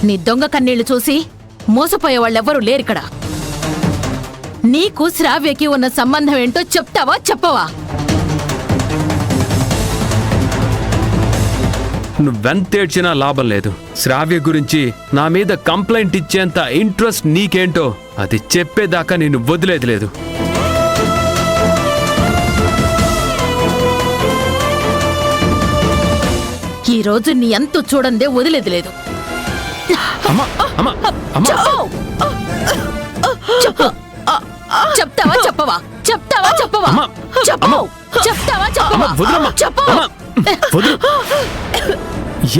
నీ దొంగ కన్నీళ్లు చూసి మోసపోయే వాళ్ళెవ్వరూ లేరిక్కడ. నీకు శ్రావ్యకి ఉన్న సంబంధం ఏంటో చెప్తావా చెప్పవా? నువ్వెంతేడ్చినా లాభం లేదు. శ్రావ్య గురించి నా మీద కంప్లైంట్ ఇచ్చేంత ఇంట్రెస్ట్ నీకేంటో అది చెప్పేదాకా నేను వదిలేది లేదు. ఈ రోజు నీ అంతు చూడందే వదిలేది లేదు. చెప్తావా చెప్పవా? చెప్తావా చెప్పవా? చెప్పు. చెప్తావా చెప్పవా? చెప్పు.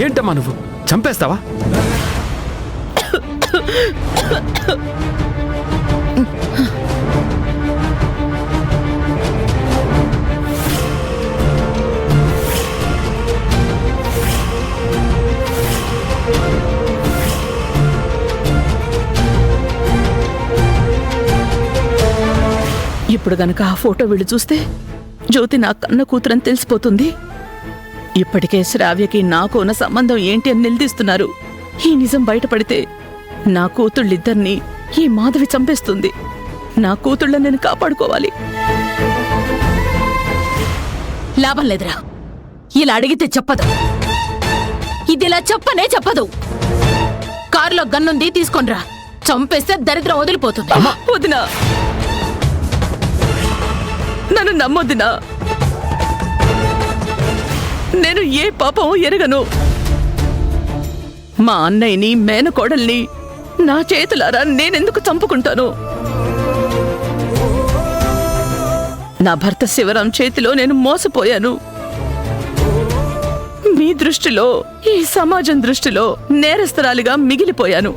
ఏంటమ్మా నువ్వు చంపేస్తావా? ఇప్పుడు గనక ఆ ఫోటో వీళ్ళు చూస్తే జ్యోతి నా కన్న కూతురని తెలిసిపోతుంది. ఇప్పటికే శ్రావ్యకి నాకు ఉన్న సంబంధం ఏంటి అని నిలదీస్తున్నారు. ఈ నిజం బయటపడితే నా కూతుళ్ళిద్దరినీ ఈ మాధవి చంపేస్తుంది. నా కూతుళ్ళని నేను కాపాడుకోవాలి. లాభం లేదురా. ఇలా అడిగితే చెప్పదు. ఇదిలా చెప్పనే చెప్పదు. కారులో గన్నుంది, తీసుకొనిరా. చంపేస్తే దరిద్రం వదిలిపోతుంది. వదినా, నన్ను నమ్మొద్దునా. నేను ఏ పాపం ఎరగను. మా అన్నయ్యని మేనకోడల్ని నా చేతులారా నేనెందుకు చంపుకుంటాను? నా భర్త శివరాం చేతిలో నేను మోసపోయాను. మీ దృష్టిలో, ఈ సమాజం దృష్టిలో నేరస్తురాలిగా మిగిలిపోయాను.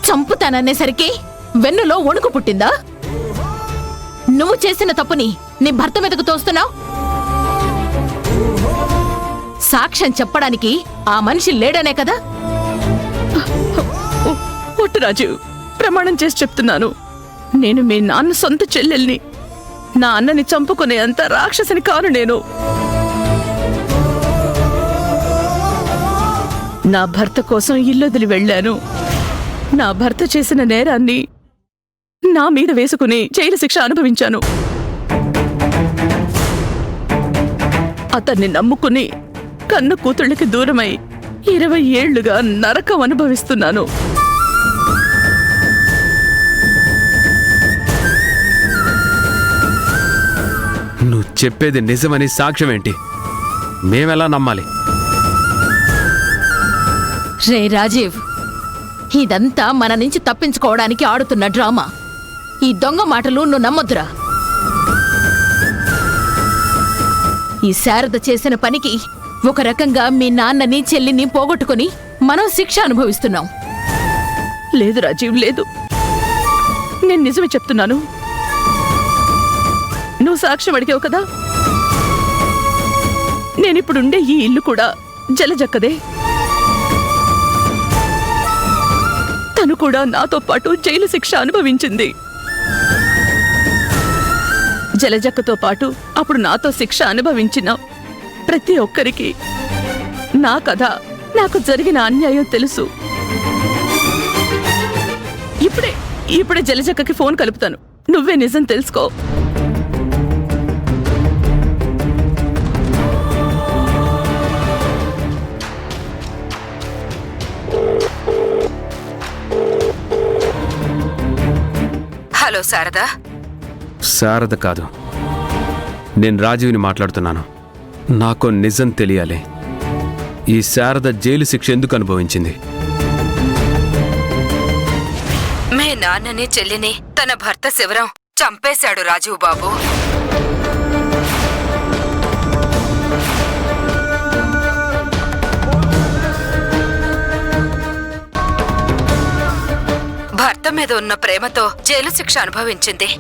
చంపుతాననేసరికి వెన్నులో వణుకు పుట్టిందా? నువ్వు చేసిన తప్పుని నీ భర్త మీదకు తోస్తున్నావు. సాక్ష్యం చెప్పడానికి ఆ మనిషి లేడనే కదా? ఒట్టు రాజీవ్, ప్రమాణం చేసి చెప్తున్నాను. నేను మీ నాన్న సొంత చెల్లెల్ని. నా అన్నని చంపుకునే అంత రాక్షసిని కాను నేను. నా భర్త కోసం ఇల్లొదిలి వెళ్ళాను. నా భర్త చేసిన నేరాన్ని నా మీద వేసుకుని జైలు శిక్ష అనుభవించాను. అతన్ని నమ్ముకుని కన్న కూతుళ్ళకి దూరమై 20 ఏళ్లుగా నరకం అనుభవిస్తున్నాను. నువ్వు చెప్పేది నిజమని సాక్ష్యం ఏంటి? మేమెలా నమ్మాలి? రే రాజీవ్, ఇదంతా మన నుంచి తప్పించుకోవడానికి ఆడుతున్న డ్రామా. ఈ దొంగ మాటలు నువ్వు నమ్మొద్దురా. ఈ శారద చేసిన పనికి ఒక రకంగా మీ నాన్నని చెల్లిని పోగొట్టుకుని మనం శిక్ష అనుభవిస్తున్నాం. లేదు రాజీవ్, లేదు. నేను నిజమే చెప్తున్నాను. నువ్వు సాక్ష్యం అడిగావు కదా. నేనిప్పుడుండే ఈ ఇల్లు కూడా జలజక్కదే. తను కూడా నాతో పాటు జైలు శిక్ష అనుభవించింది. జలజక్కతో పాటు అప్పుడు నాతో శిక్ష అనుభవించిన ప్రతి ఒక్కరికి నా కథ, నాకు జరిగిన అన్యాయం తెలుసు. ఇప్పుడే జలజక్కకి ఫోన్ కలుపుతాను. నువ్వే నిజం తెలుసుకో. హలో శారదా. శారద కాదు, నేను రాజీవ్ని మాట్లాడుతున్నాను. నాకు నిజం తెలియాలి. ఈ శారద జైలు శిక్ష ఎందుకు అనుభవించింది? మీ నాన్నని చెల్లిని తన భర్త శివరాం చంపేశాడు రాజీవ్ బాబు. భర్త మీద ఉన్న ప్రేమతో జైలు శిక్ష అనుభవించింది.